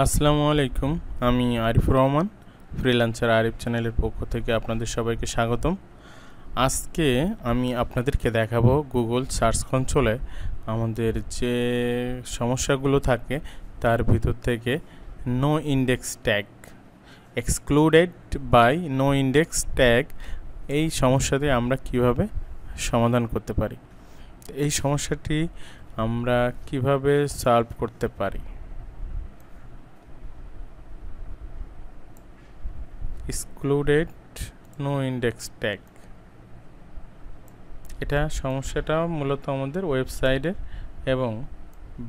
আসসালামু আলাইকুম। আমি আরিফুর রহমান, ফ্রিল্যান্সার আরিফ চ্যানেলের পক্ষ থেকে আপনাদের সবাইকে স্বাগতম। আজকে আমি আপনাদেরকে দেখাবো গুগল সার্চ কনসোলে আমাদের যে সমস্যাগুলো থাকে তার ভিতর থেকে no index tag, excluded by no index tag, এই সমস্যাটি আমরা কিভাবে সমাধান করতে পারি, এই সমস্যাটি আমরা কিভাবে সলভ করতে পারি। Excluded no index tag, এটা সমস্যাটা মূলত আমাদের ওয়েবসাইটের এবং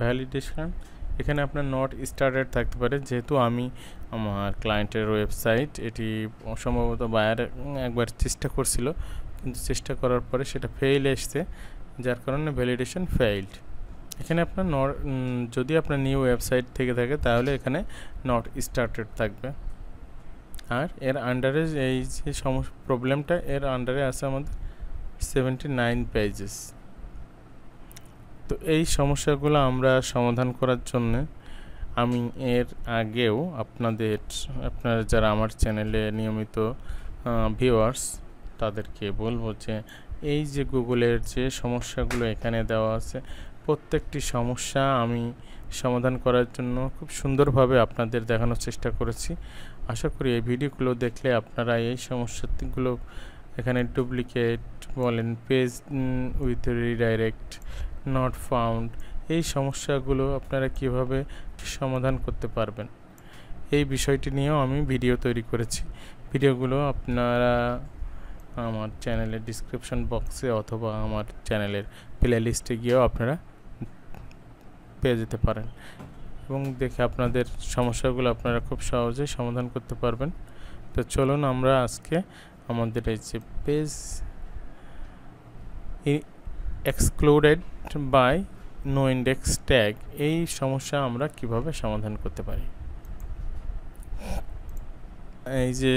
ভ্যালিডেশন। এখানে আপনার নট স্টার্টেড থাকতে পারে, যেহেতু আমি আমার ক্লায়েন্টের ওয়েবসাইট এটি সম্ভবত বায়ার একবার চেষ্টা করছিল, কিন্তু চেষ্টা করার পরে সেটা ফেইল এসছে, যার কারণে ভ্যালিডেশন ফেইল্ড। এখানে আপনার যদি আপনার নিউ ওয়েবসাইট থেকে থাকে তাহলে এখানে নট স্টার্টেড থাকবে। আর এর আন্ডারে এই যে প্রবলেমটা, এর আন্ডারে আছে আমাদের 79 পেজেস। তো এই সমস্যাগুলো আমরা সমাধান করার জন্য আমি এর আগেও আপনারা যারা আমার চ্যানেলে নিয়মিত ভিউয়ার্স, তাদেরকে বলবো যে এই যে গুগলের যে সমস্যাগুলো এখানে দেওয়া আছে, প্রত্যেকটি সমস্যা আমি সমাধান করার জন্য খুব সুন্দরভাবে আপনাদের দেখানোর চেষ্টা করেছি। আশা করি এই ভিডিওগুলো দেখলে আপনারা এই সমস্যাগুলো, এখানে ডুপ্লিকেট বলেন, page with redirect, not found, এই সমস্যাগুলো আপনারা কিভাবে সমাধান করতে পারবেন, এই বিষয়টি নিয়েও আমি ভিডিও তৈরি করেছি। ভিডিওগুলো আপনারা আমার চ্যানেলের ডিসক্রিপশন বক্সে অথবা আমার চ্যানেলের প্লে লিস্টে গিয়েও আপনারা পেয়ে যেতে পারেন এবং দেখে আপনাদের সমস্যাগুলো আপনারা খুব সহজেই সমাধান করতে পারবেন। তো চলুন আমরা আজকে আমাদের এই যে page excluded by no index tag, এই সমস্যা আমরা কিভাবে সমাধান করতে পারি। এই যে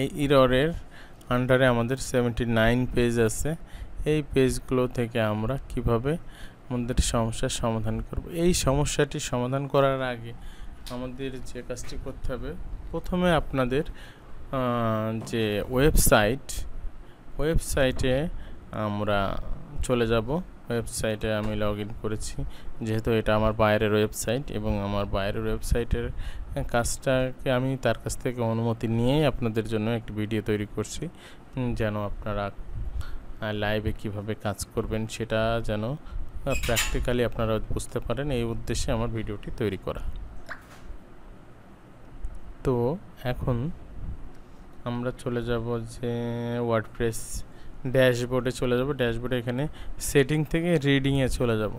এই ইররের আন্ডারে আমাদের 79 পেজ আছে। এই পেজগুলো থেকে আমরা কিভাবে আমাদের সমস্যার সমাধান করব। এই সমস্যাটি সমাধান করার আগে আমাদের যে কাজটি করতে হবে, প্রথমে আপনাদের যে ওয়েবসাইটে আমরা চলে যাব। ওয়েবসাইটে আমি লগ ইন করেছি, যেহেতু এটা আমার বাইরের ওয়েবসাইট, এবং আমার বাইরের ওয়েবসাইটের কাজটাকে আমি তার কাছ থেকে অনুমতি নিয়েই আপনাদের জন্য একটি ভিডিও তৈরি করছি, যেন আপনারা লাইভে কিভাবে কাজ করবেন সেটা যেন প্র্যাকটিক্যালি আপনারা বুঝতে পারেন, এই উদ্দেশ্যে আমার ভিডিওটি তৈরি করা। তো এখন আমরা চলে যাব যে ওয়ার্ডপ্রেস ড্যাশবোর্ডে চলে যাব। ড্যাশবোর্ডে এখানে সেটিং থেকে রিডিংয়ে চলে যাব।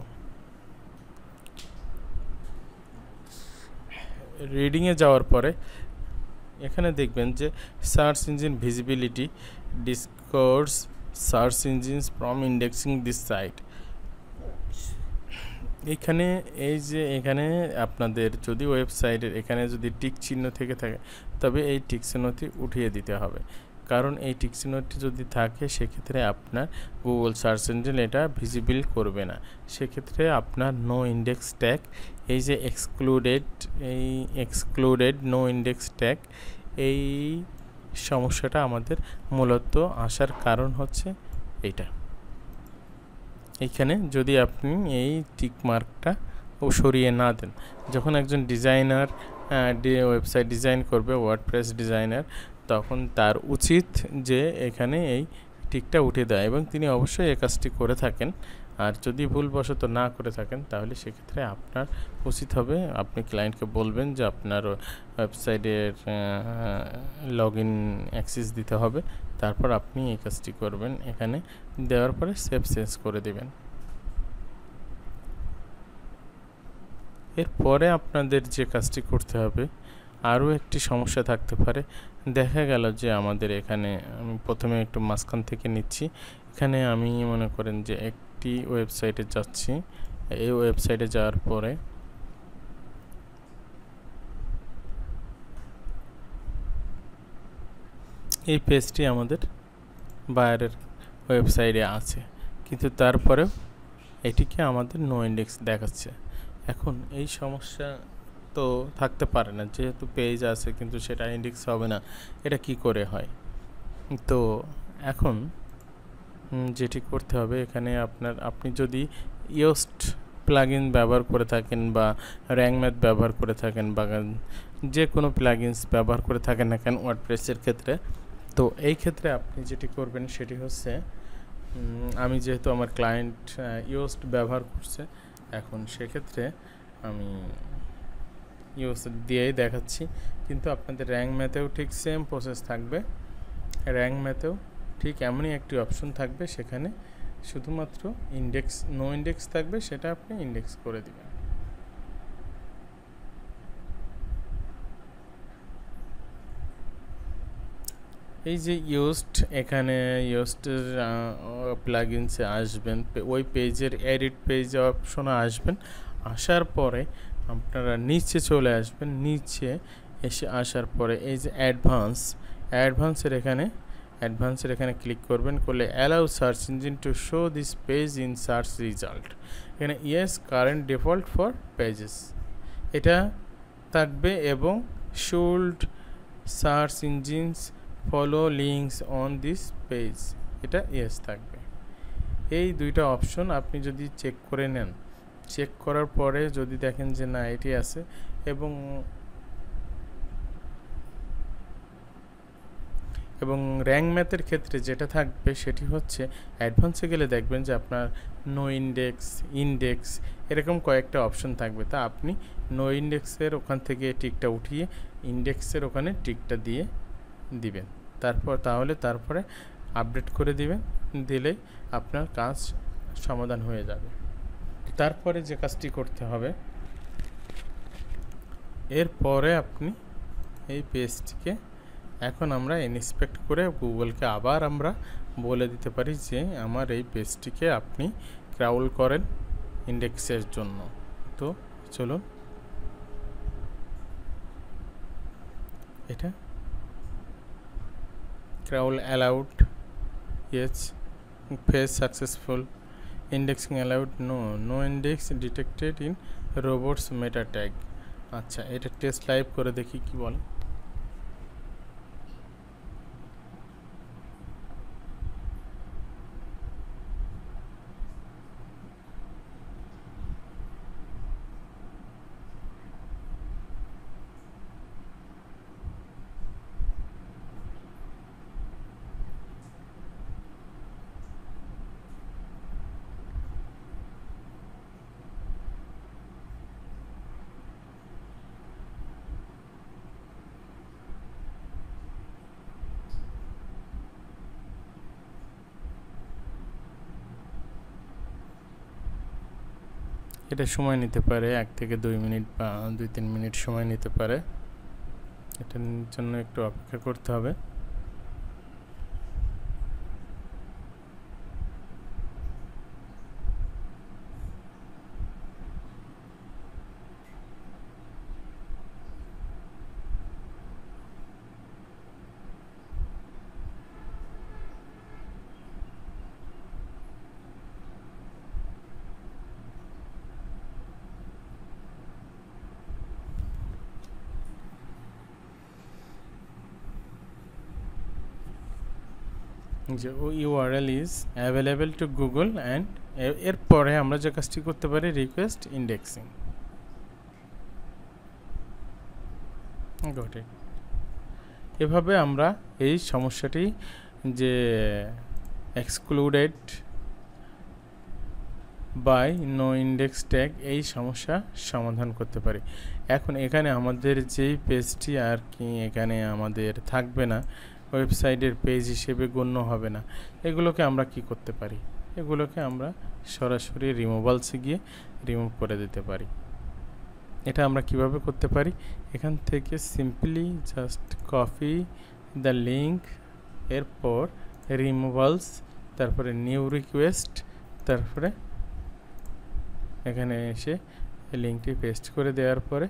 রিডিংয়ে যাওয়ার পরে এখানে দেখবেন যে search engine visibility discourage search engines from indexing this site. এখানে আপনাদের যদি ওয়েবসাইটের এখানে যদি টিক চিহ্ন থেকে থাকে, তবে এই টিক চিহ্নটি উঠিয়ে দিতে হবে, কারণ এই টিক চিহ্নটি যদি থাকে সেক্ষেত্রে আপনার গুগল সার্চ ইঞ্জিন এটা ভিজিবল করবে না। সেক্ষেত্রে আপনার নো ইন্ডেক্স ট্যাগ, এই যে এক্সক্লুডেড নো ইন্ডেক্স ট্যাগ, এই সমস্যাটা আমাদের মূলত আসার কারণ হচ্ছে এইটা। এইখানে যদি আপনি এই টিক মার্কটা সরিয়ে না দেন, যখন একজন ডিজাইনার ওয়েবসাইট ডিজাইন করবে, ওয়ার্ডপ্রেস ডিজাইনার, তখন তার উচিত যে এখানে এই টিকটা উঠে দেয়, এবং তিনি অবশ্যই এই কাজটি করে থাকেন। আর যদি ভুলবশত না করে থাকেন, তাহলে সেক্ষেত্রে আপনার উচিত হবে আপনি ক্লায়েন্টকে বলবেন যে আপনার ওয়েবসাইটের লগ ইন অ্যাক্সেস দিতে হবে, তারপর আপনি এই কাজটি করবেন। এখানে দেওয়ার পরে সেভ চেঞ্জ করে দেবেন। এরপরে আপনাদের যে কাজটি করতে হবে, আরও একটি সমস্যা থাকতে পারে। দেখা গেল যে আমাদের এখানে, আমি প্রথমে একটু মাঝখান থেকে নিচ্ছি, এখানে আমি মনে করেন যে একটি ওয়েবসাইটে যাচ্ছি। এই ওয়েবসাইটে যাওয়ার পরে এই পেজটি আমাদের বাইরের ওয়েবসাইটে আছে, কিন্তু তারপরেও এটিকে আমাদের নো ইন্ডেক্স দেখাচ্ছে। এখন এই সমস্যা তো থাকতে পারে না, যেহেতু পেজ আছে কিন্তু সেটা ইন্ডেক্স হবে না, এটা কি করে হয়? তো এখন যেটি করতে হবে এখানে আপনি যদি ইয়োস্ট প্লাগইন ব্যবহার করে থাকেন বা র্যাঙ্ক ম্যাথ ব্যবহার করে থাকেন বা যে কোনো প্লাগইনস ব্যবহার করে থাকেন না কেন ওয়ার্ডপ্রেসের ক্ষেত্রে, তো এই ক্ষেত্রে আপনি যেটি করবেন সেটি হচ্ছে, আমি যেহেতু আমার ক্লায়েন্ট ইয়োস্ট ব্যবহার করছে, এখন সেক্ষেত্রে আমি ইয়োস্ট দিয়েই দেখাচ্ছি, কিন্তু আপনাদের র্যাঙ্ক ম্যাথেও ঠিক সেম প্রসেস থাকবে। র্যাঙ্ক ম্যাথেও ঠিক এমনই একটি অপশন থাকবে, সেখানে শুধুমাত্র ইন্ডেক্স নো ইন্ডেক্স থাকবে, সেটা আপনি ইন্ডেক্স করে দিবেন। এই যে ইউজড, এখানে ইউজডের প্লাগইনসে আসবেন, ওই পেজের এডিট পেজ অপশনে আসবেন, আসার পরে আপনারা নিচে চলে আসবেন, নিচে এসে আসার পরে এই যে অ্যাডভান্সের এখানে ক্লিক করবেন, করলে allow search engine to show this page in search result, এখানে yes current default for pages এটা থাকবে, এবং should search engines follow links on this page এটা ইয়েস থাকবে। এই দুইটা অপশন আপনি যদি চেক করে নেন, চেক করার পরে যদি দেখেন যে না এটি আছে, এবং র্যাঙ্ক ম্যাথের ক্ষেত্রে যেটা থাকবে সেটি হচ্ছে, অ্যাডভান্সে গেলে দেখবেন যে আপনার নো ইন্ডেক্স, ইন্ডেক্স এরকম কয়েকটা অপশন থাকবে, তা আপনি নো ইন্ডেক্সের ওখান থেকে টিকটা উঠিয়ে ইন্ডেক্সের ওখানে টিকটা দিয়ে দিবেন, তারপরে আপডেট করে দিবেন, দিলেই আপনার কাজ সমাধান হয়ে যাবে। তারপরে যে কাজটি করতে হবে, এরপরে আপনি এই পেজটিকে এখন আমরা ইন্সপেক্ট করে গুগলকে আবার আমরা বলে দিতে পারি যে আমার এই পেজটিকে আপনি ক্রাউল করেন ইন্ডেক্সের জন্য। তো চলুন, এটা crawl allowed, yes, page successful, indexing allowed, no index detected in robots meta tag। আচ্ছা, এটা টেস্ট লাইভ করে দেখি কি বলে। এটা সময় নিতে পারে 1 থেকে 2 মিনিট বা 2-3 মিনিট সময় নিতে পারে, এটার জন্য একটু অপেক্ষা করতে হবে। যে URL is available to Google and এরপরে আমরা যে কাজটি করতে পারি, রিকোয়েস্ট ইন্ডেক্সিং। Got it. এভাবে আমরা এই সমস্যাটি, যে excluded by no index tag, এই সমস্যা সমাধান করতে পারি। এখন এখানে আমাদের যেই পেজটি আর কি এখানে আমাদের থাকবে না, ওয়েবসাইটের পেজ হিসেবে গণ্য হবে না, এগুলোকে আমরা কি করতে পারি, এগুলোকে আমরা সরাসরি রিমুভালসে গিয়ে রিমুভ করে দিতে পারি। এটা আমরা কিভাবে করতে পারি, এখান থেকে simply just copy the link, এরপর রিমুভালস, তারপরে নিউ রিকোয়েস্ট, তারপরে এখানে এসে লিঙ্কটি পেস্ট করে দেওয়ার পরে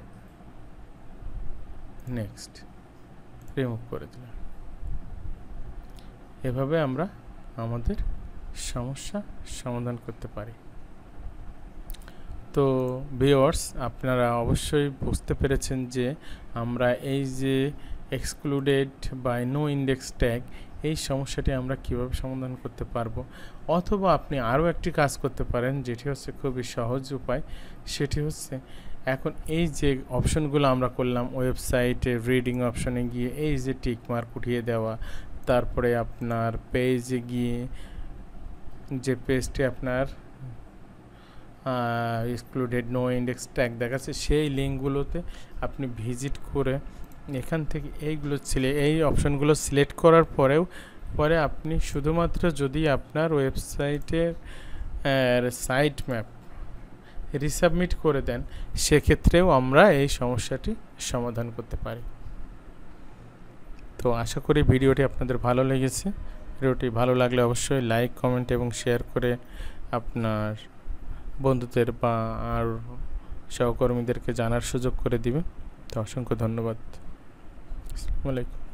নেক্সট রিমুভ করে দিলাম। এভাবে আমরা আমাদের সমস্যা সমাধান করতে পারি। তো ভিউয়ার্স, আপনারা অবশ্যই বুঝতে পেরেছেন যে আমরা এই যে এক্সক্লুডেড বা নো ইন্ডেক্স ট্যাগ, এই সমস্যাটি আমরা কিভাবে সমাধান করতে পারবো। অথবা আপনি আরও একটি কাজ করতে পারেন, যেটি হচ্ছে খুবই সহজ উপায়। সেটি হচ্ছে, এখন এই যে অপশনগুলো আমরা করলাম, ওয়েবসাইটে রিডিং অপশনে গিয়ে এই যে টিক মার্ক উঠিয়ে দেওয়া, তারপরে আপনার পেজে গিয়ে যে পেজটি আপনার এক্সক্লুডেড নো ইন্ডেক্স ট্যাগ দেখাচ্ছে, সেই লিঙ্কগুলোতে আপনি ভিজিট করে এখান থেকে এই অপশনগুলো সিলেক্ট করার পরে আপনি শুধুমাত্র যদি আপনার ওয়েবসাইটের সাইট ম্যাপ রিসাবমিট করে দেন, সেক্ষেত্রেও আমরা এই সমস্যাটি সমাধান করতে পারি। তো আশা করি ভিডিওটি আপনাদের ভালো লেগেছে। ভিডিওটি ভালো লাগলে অবশ্যই লাইক, কমেন্ট এবং শেয়ার করে আপনার বন্ধুদের বা আর সহকর্মীদেরকে জানার সুযোগ করে দিবেন। তো অসংখ্য ধন্যবাদ। আসসালামু আলাইকুম।